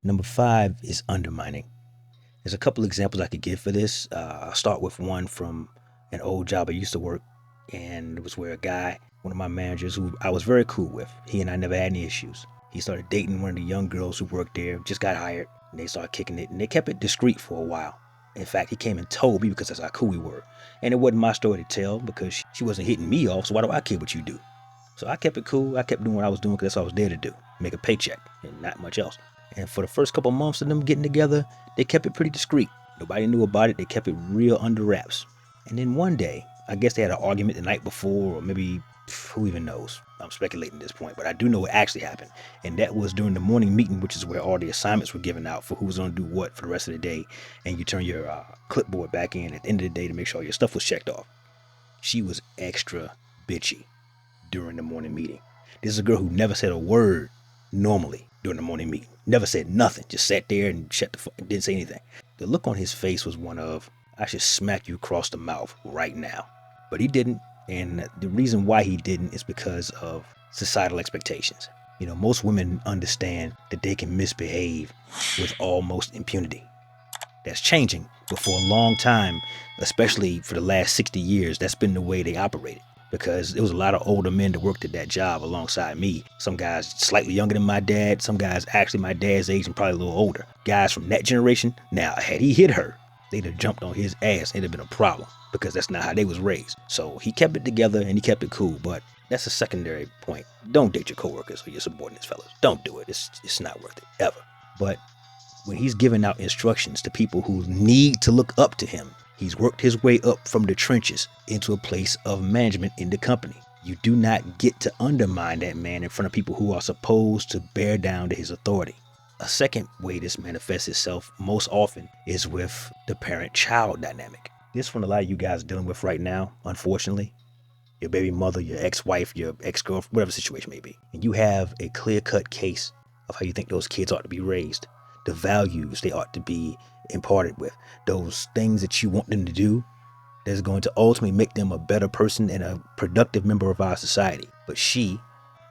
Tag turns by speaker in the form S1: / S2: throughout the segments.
S1: Number 5 is undermining. There's a couple examples I could give for this. I'll start with one from an old job I used to work, and it was where a guy, one of my managers who I was very cool with, he and I never had any issues. He started dating one of the young girls who worked there, just got hired, and they started kicking it, and they kept it discreet for a while. In fact, he came and told me because that's how cool we were. And it wasn't my story to tell because she wasn't hitting me off, so why do I care what you do? So I kept it cool. I kept doing what I was doing because that's what I was there to do, make a paycheck and not much else. And for the first couple months of them getting together, they kept it pretty discreet. Nobody knew about it. They kept it real under wraps. And then one day, I guess they had an argument the night before, or maybe who even knows. I'm speculating at this point, but I do know what actually happened. And that was during the morning meeting, which is where all the assignments were given out for who's going to do what for the rest of the day. And you turn your clipboard back in at the end of the day to make sure your stuff was checked off. She was extra bitchy during the morning meeting. This is a girl who never said a word normally during the morning meeting. Never said nothing. Just sat there and didn't say anything. The look on his face was one of, I should smack you across the mouth right now. But he didn't. And the reason why he didn't is because of societal expectations. You know, most women understand that they can misbehave with almost impunity. That's changing, but for a long time, especially for the last 60 years, that's been the way they operated. Because there was a lot of older men that worked at that job alongside me. Some guys slightly younger than my dad, some guys actually my dad's age and probably a little older. Guys from that generation, now had he hit her, they'd have jumped on his ass. It'd have been a problem because that's not how they was raised. So he kept it together and he kept it cool, but that's a secondary point. Don't date your coworkers or your subordinates, fellas. Don't do it. It's not worth it, ever. But when he's giving out instructions to people who need to look up to him, he's worked his way up from the trenches into a place of management in the company. You do not get to undermine that man in front of people who are supposed to bear down to his authority. A second way this manifests itself most often is with the parent-child dynamic. This one a lot of you guys are dealing with right now, unfortunately. Your baby mother, your ex-wife, your ex-girlfriend, whatever the situation may be. And you have a clear-cut case of how you think those kids ought to be raised. The values they ought to be imparted with. Those things that you want them to do that's going to ultimately make them a better person and a productive member of our society. But she,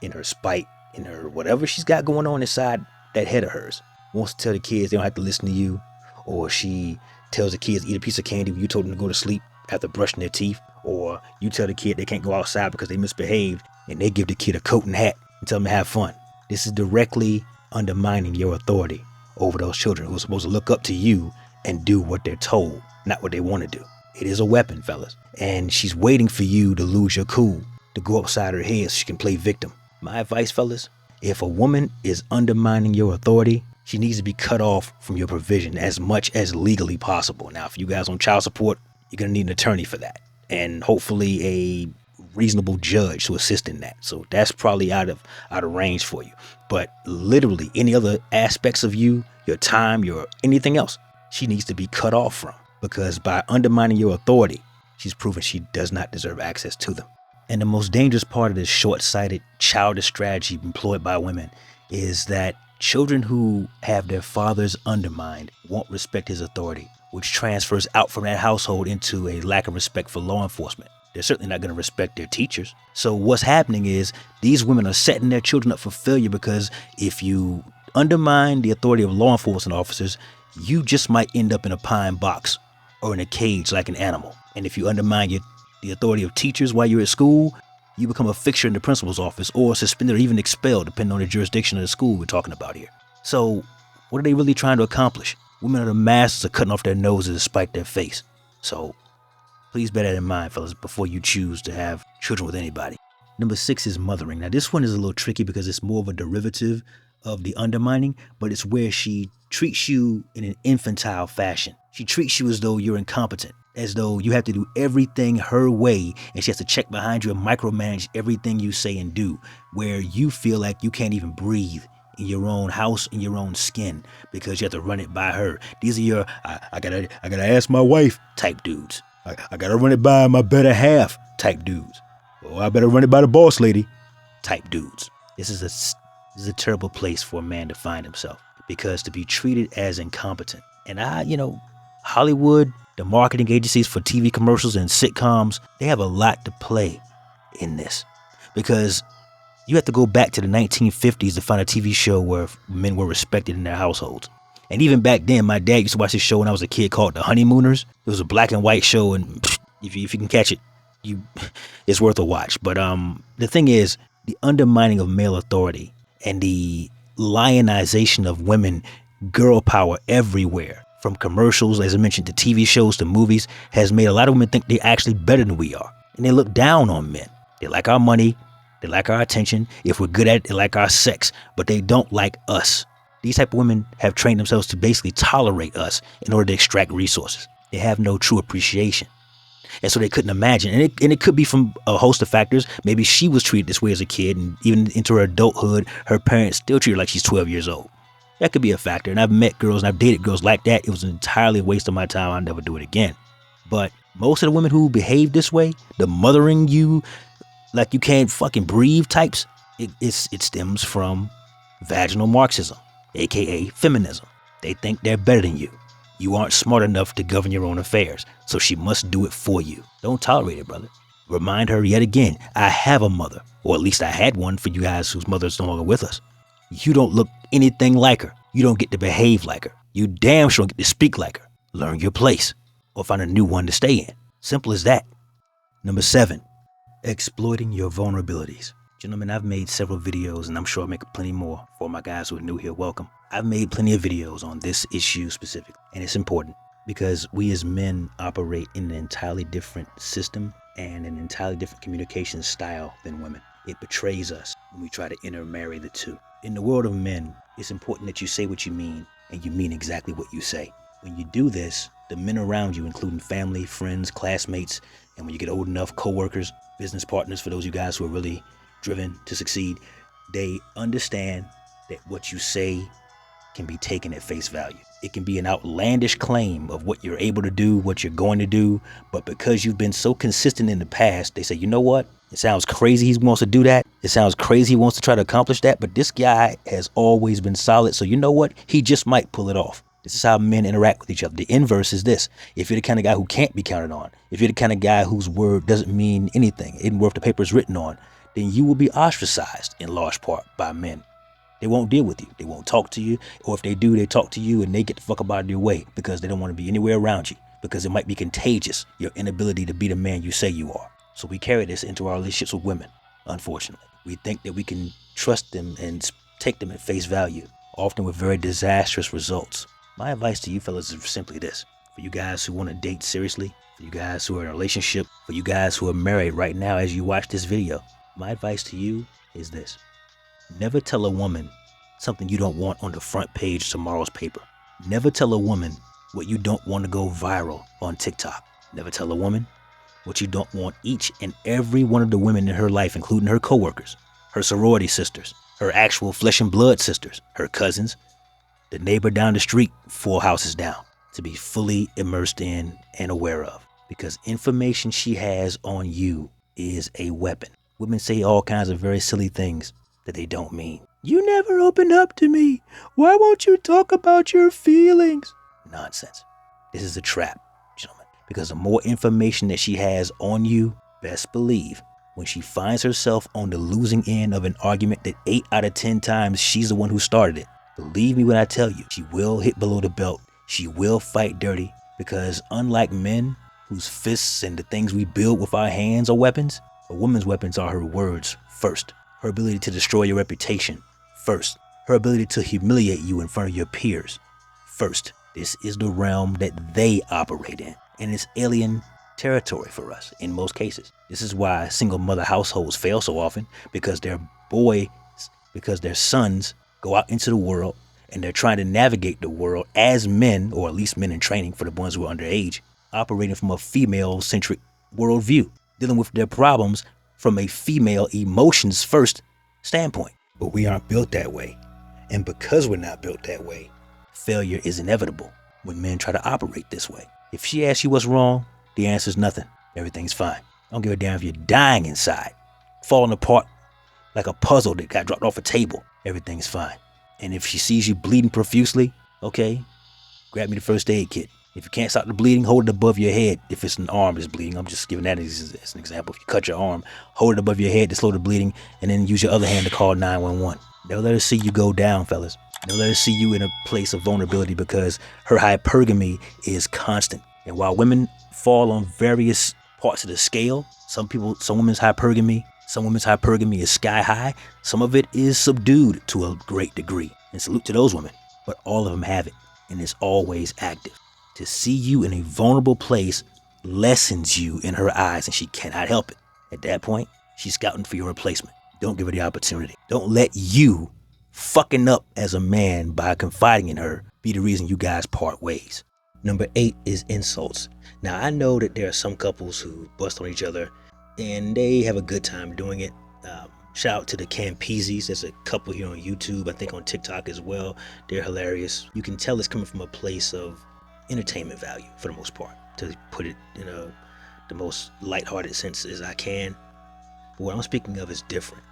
S1: in her spite, in her whatever she's got going on inside that head of hers, wants to tell the kids they don't have to listen to you. Or she tells the kids eat a piece of candy when you told them to go to sleep after brushing their teeth. Or you tell the kid they can't go outside because they misbehaved and they give the kid a coat and hat and tell them to have fun. This is directly undermining your authority over those children who are supposed to look up to you and do what they're told, not what they want to do. It is a weapon, fellas. And she's waiting for you to lose your cool, to go upside her head so she can play victim. My advice, fellas, if a woman is undermining your authority, she needs to be cut off from your provision as much as legally possible. Now, if you guys on child support, you're going to need an attorney for that. And hopefully a reasonable judge to assist in that. So that's probably out of range for you. But literally any other aspects of you, your time, your anything else, she needs to be cut off from. Because by undermining your authority, she's proven she does not deserve access to them. And the most dangerous part of this short-sighted, childish strategy employed by women is that children who have their fathers undermined won't respect his authority, which transfers out from that household into a lack of respect for law enforcement. They're certainly not going to respect their teachers. So what's happening is these women are setting their children up for failure because if you undermine the authority of law enforcement officers, you just might end up in a pine box or in a cage like an animal. And if you undermine the authority of teachers while you're at school, you become a fixture in the principal's office or suspended or even expelled, depending on the jurisdiction of the school we're talking about here. So what are they really trying to accomplish? Women are the masters of cutting off their noses to spite their face. So please bear that in mind, fellas, before you choose to have children with anybody. Number 6 is mothering. Now, this one is a little tricky because it's more of a derivative of the undermining, but it's where she treats you in an infantile fashion. She treats you as though you're incompetent, as though you have to do everything her way, and she has to check behind you and micromanage everything you say and do, where you feel like you can't even breathe in your own house, in your own skin, because you have to run it by her. These are your, I gotta ask my wife type dudes. I gotta run it by my better half type dudes. Or I better run it by the boss lady type dudes. This is a terrible place for a man to find himself, because to be treated as incompetent. And Hollywood, the marketing agencies for TV commercials and sitcoms, they have a lot to play in this, because you have to go back to the 1950s to find a TV show where men were respected in their households. And even back then, my dad used to watch this show when I was a kid called The Honeymooners. It was a black and white show, and if you can catch it, it's worth a watch. But the thing is, the undermining of male authority and the lionization of women, girl power everywhere, from commercials, as I mentioned, to TV shows to movies, has made a lot of women think they're actually better than we are. And they look down on men. They like our money. They like our attention. If we're good at it, they like our sex. But they don't like us. These type of women have trained themselves to basically tolerate us in order to extract resources. They have no true appreciation. And so they couldn't imagine. And it could be from a host of factors. Maybe she was treated this way as a kid, and even into her adulthood, her parents still treat her like she's 12 years old. That could be a factor. And I've met girls and I've dated girls like that. It was entirely a waste of my time. I'll never do it again. But most of the women who behave this way, the mothering you like you can't fucking breathe types, it stems from vaginal Marxism, aka feminism. They think they're better than you. You aren't smart enough to govern your own affairs, so she must do it for you. Don't tolerate it, brother. Remind her yet again, I have a mother, or at least I had one for you guys whose mother's no longer with us. You don't look anything like her. You don't get to behave like her. You damn sure don't get to speak like her. Learn your place, or find a new one to stay in. Simple as that. Number 7. Exploiting your vulnerabilities. Gentlemen, I've made several videos, and I'm sure I'll make plenty more. For my guys who are new here, welcome. I've made plenty of videos on this issue specifically, and it's important because we as men operate in an entirely different system and an entirely different communication style than women. It betrays us when we try to intermarry the two. In the world of men, it's important that you say what you mean, and you mean exactly what you say. When you do this, the men around you, including family, friends, classmates, and when you get old enough, co-workers, business partners, for those of you guys who are really driven to succeed, they understand that what you say can be taken at face value. It can be an outlandish claim of what you're able to do, what you're going to do, but because you've been so consistent in the past, they say, you know what? It sounds crazy he wants to do that. It sounds crazy he wants to try to accomplish that, but this guy has always been solid, so you know what? He just might pull it off. This is how men interact with each other. The inverse is this. If you're the kind of guy who can't be counted on, if you're the kind of guy whose word doesn't mean anything, isn't worth the paper it's written on, then you will be ostracized in large part by men. They won't deal with you. They won't talk to you. Or if they do, they talk to you and they get the fuck up out of your way because they don't want to be anywhere around you, because it might be contagious, your inability to be the man you say you are. So we carry this into our relationships with women, unfortunately. We think that we can trust them and take them at face value, often with very disastrous results. My advice to you fellas is simply this. For you guys who want to date seriously, for you guys who are in a relationship, for you guys who are married right now as you watch this video, my advice to you is this. Never tell a woman something you don't want on the front page of tomorrow's paper. Never tell a woman what you don't want to go viral on TikTok. Never tell a woman what you don't want each and every one of the women in her life, including her coworkers, her sorority sisters, her actual flesh and blood sisters, her cousins, the neighbor down the street 4 houses down, to be fully immersed in and aware of. Because information she has on you is a weapon. Women say all kinds of very silly things that they don't mean. You never opened up to me. Why won't you talk about your feelings? Nonsense. This is a trap, gentlemen. Because the more information that she has on you, best believe when she finds herself on the losing end of an argument that 8 out of 10 times she's the one who started it, believe me when I tell you, she will hit below the belt. She will fight dirty, because unlike men whose fists and the things we build with our hands are weapons, a woman's weapons are her words first. Her ability to destroy your reputation first. Her ability to humiliate you in front of your peers first. This is the realm that they operate in, and it's alien territory for us in most cases. This is why single mother households fail so often, because their sons go out into the world and they're trying to navigate the world as men, or at least men in training for the ones who are underage, operating from a female-centric worldview, dealing with their problems from a female emotions first standpoint. But we aren't built that way. And because we're not built that way, failure is inevitable when men try to operate this way. If she asks you what's wrong, the answer is nothing. Everything's fine. I don't give a damn if you're dying inside, falling apart like a puzzle that got dropped off a table. Everything's fine. And if she sees you bleeding profusely, okay, grab me the first aid kit. If you can't stop the bleeding, hold it above your head. If it's an arm that's bleeding, I'm just giving that as an example. If you cut your arm, hold it above your head to slow the bleeding, and then use your other hand to call 911. They'll let her see you go down, fellas. They'll let her see you in a place of vulnerability because her hypergamy is constant. And while women fall on various parts of the scale, some women's hypergamy is sky high. Some of it is subdued to a great degree. And salute to those women. But all of them have it, and it's always active. To see you in a vulnerable place lessens you in her eyes, and she cannot help it. At that point, she's scouting for your replacement. Don't give her the opportunity. Don't let you fucking up as a man by confiding in her be the reason you guys part ways. Number 8 is insults. Now, I know that there are some couples who bust on each other, and they have a good time doing it. Shout out to the Campeses. There's a couple here on YouTube, I think on TikTok as well. They're hilarious. You can tell it's coming from a place of entertainment value for the most part, to put it in the most lighthearted sense as I can. But what I'm speaking of is different.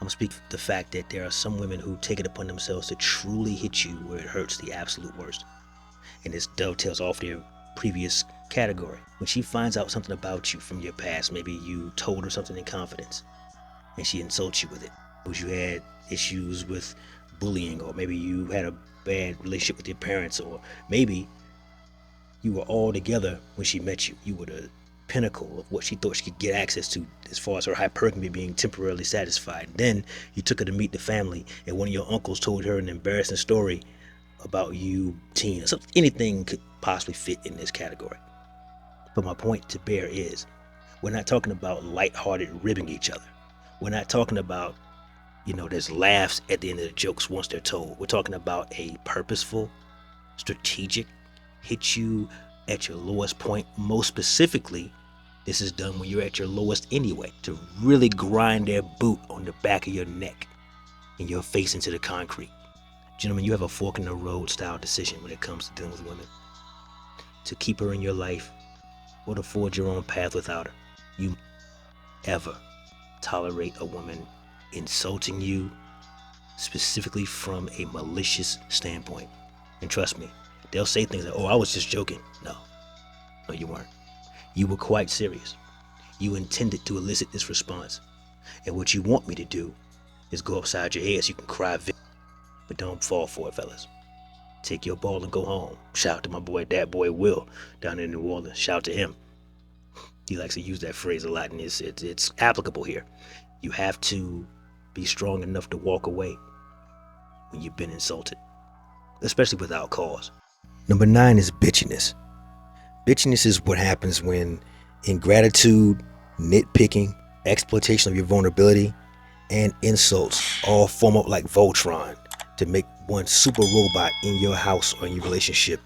S1: I'm speaking of the fact that there are some women who take it upon themselves to truly hit you where it hurts the absolute worst. And this dovetails off their previous category. When she finds out something about you from your past, maybe you told her something in confidence, and she insults you with it, because you had issues with bullying, or maybe you had a bad relationship with your parents, or maybe you were all together when she met you. You were the pinnacle of what she thought she could get access to as far as her hypergamy being temporarily satisfied. Then you took her to meet the family, and one of your uncles told her an embarrassing story about you, teen, or something. Anything could possibly fit in this category. But my point to bear is, we're not talking about lighthearted ribbing each other. We're not talking about, there's laughs at the end of the jokes once they're told. We're talking about a purposeful, strategic, hit you at your lowest point. Most specifically, this is done when you're at your lowest anyway, to really grind their boot on the back of your neck and your face into the concrete. Gentlemen, you have a fork in the road style decision when it comes to dealing with women. To keep her in your life or to forge your own path without her. You ever tolerate a woman insulting you, specifically from a malicious standpoint. And trust me, they'll say things like, "Oh, I was just joking." No, you weren't. You were quite serious. You intended to elicit this response. And what you want me to do is go upside your head so you can cry victim. But don't fall for it, fellas. Take your ball and go home. Shout out to my boy, that boy Will, down in New Orleans. Shout out to him. He likes to use that phrase a lot, and it's applicable here. You have to be strong enough to walk away when you've been insulted, especially without cause. Number 9 is bitchiness. Bitchiness is what happens when ingratitude, nitpicking, exploitation of your vulnerability, and insults all form up like Voltron to make one super robot in your house or in your relationship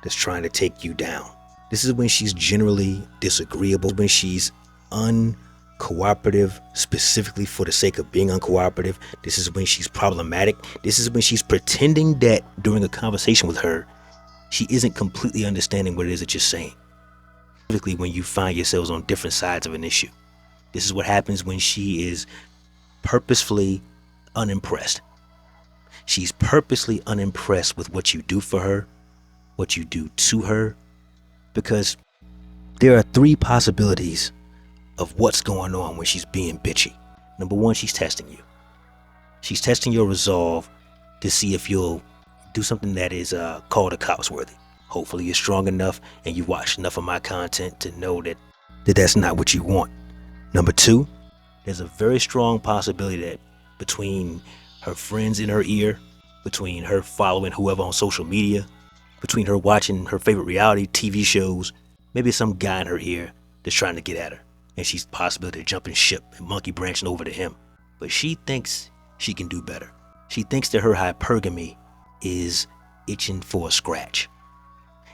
S1: that's trying to take you down. This is when she's generally disagreeable, when she's uncooperative, specifically for the sake of being uncooperative. This is when she's problematic. This is when she's pretending that during a conversation with her, she isn't completely understanding what it is that you're saying. Specifically when you find yourselves on different sides of an issue. This is what happens when she is purposefully unimpressed. She's purposely unimpressed with what you do for her, what you do to her, because there are 3 possibilities of what's going on when she's being bitchy. Number 1, she's testing you. She's testing your resolve to see if you'll do something that is called a cops worthy. Hopefully you're strong enough and you watch enough of my content to know that that's not what you want. Number 2, there's a very strong possibility that between her friends in her ear, between her following whoever on social media, between her watching her favorite reality TV shows, maybe some guy in her ear that's trying to get at her, and she's possibly jumping ship and monkey branching over to him. But she thinks she can do better. She thinks that her hypergamy is itching for a scratch,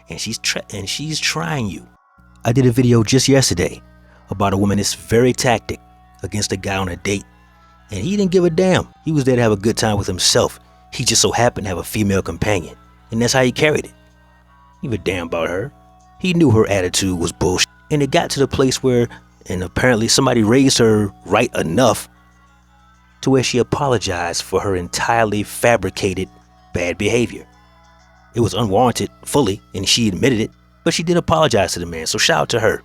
S1: and she's trying you. I did a video just yesterday about a woman that's very tactic against a guy on a date, and he didn't give a damn. He was there to have a good time with himself. He just so happened to have a female companion, and that's how he carried it. He gave a damn about her. He knew her attitude was bullshit, and it got to the place where, and apparently somebody raised her right enough to where she apologized for her entirely fabricated bad behavior. It was unwarranted fully, and she admitted it, but she did apologize to the man, so shout out to her.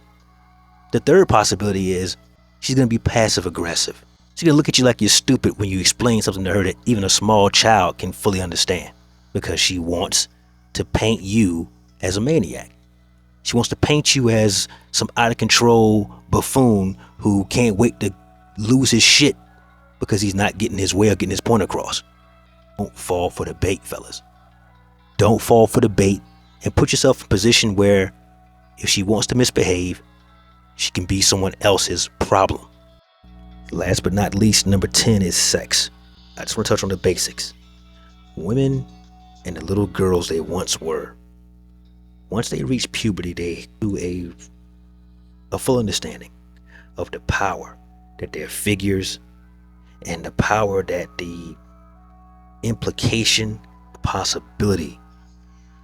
S1: The third possibility is she's going to be passive aggressive. She's going to look at you like you're stupid when you explain something to her that even a small child can fully understand, because she wants to paint you as a maniac. She wants to paint you as some out of control buffoon who can't wait to lose his shit because he's not getting his way of getting his point across. Don't fall for the bait, fellas. Don't fall for the bait, and put yourself in a position where if she wants to misbehave, she can be someone else's problem. Last but not least, number 10 is sex. I just want to touch on the basics. Women and the little girls they once were, once they reach puberty, they do a full understanding of the power that their figures and the power that the implication, possibility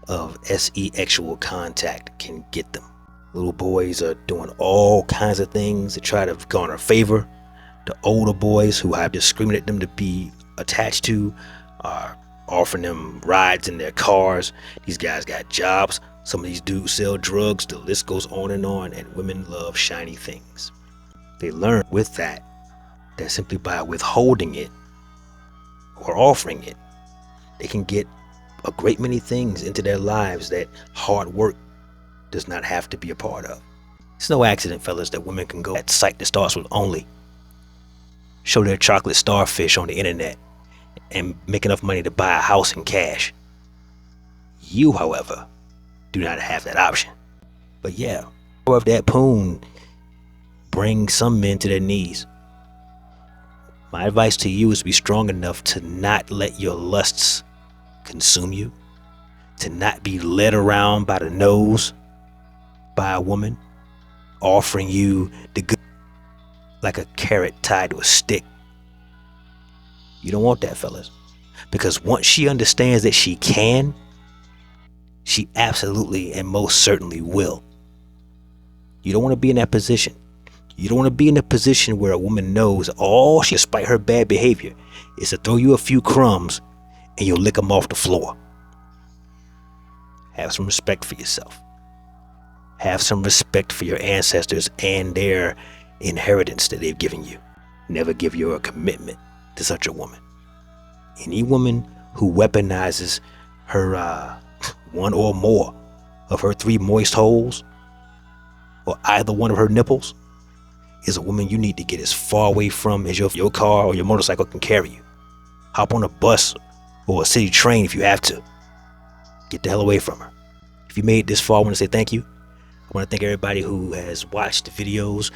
S1: of sexual contact can get them. Little boys are doing all kinds of things to try to garner favor. The older boys who have just screaming at them to be attached to are offering them rides in their cars. These guys got jobs. Some of these dudes sell drugs. The list goes on, and women love shiny things. They learn with that simply by withholding it or offering it, they can get a great many things into their lives that hard work does not have to be a part of. It's no accident, fellas, that women can go at site that starts with only, show their chocolate starfish on the internet, and make enough money to buy a house in cash. You, however, do not have that option. But yeah, or if that poon brings some men to their knees. My advice to you is to be strong enough to not let your lusts consume you, to not be led around by the nose by a woman offering you the good like a carrot tied to a stick. You don't want that, fellas, because once she understands that she can, she absolutely and most certainly will. You don't want to be in that position. You don't want to be in a position where a woman knows all she, despite her bad behavior, is to throw you a few crumbs and you'll lick them off the floor. Have some respect for yourself. Have some respect for your ancestors and their inheritance that they've given you. Never give your commitment to such a woman. Any woman who weaponizes her one or more of her 3 moist holes or either one of her nipples is a woman you need to get as far away from as your car or your motorcycle can carry you. Hop on a bus or a city train if you have to. Get the hell away from her. If you made it this far, I want to say thank you. I want to thank everybody who has watched the videos,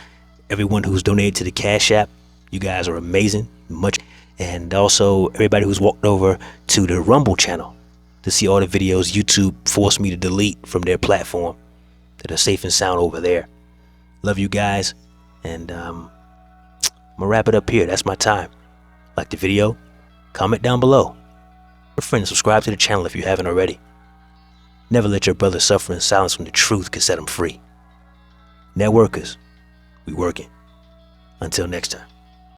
S1: everyone who's donated to the Cash App. You guys are amazing. Much. And also everybody who's walked over to the Rumble channel to see all the videos YouTube forced me to delete from their platform that are safe and sound over there. Love you guys. And I'm gonna wrap it up here. That's my time. Like the video, comment down below. Friends, subscribe to the channel if you haven't already. Never let your brother suffer in silence when the truth can set him free. Networkers, we working. Until next time.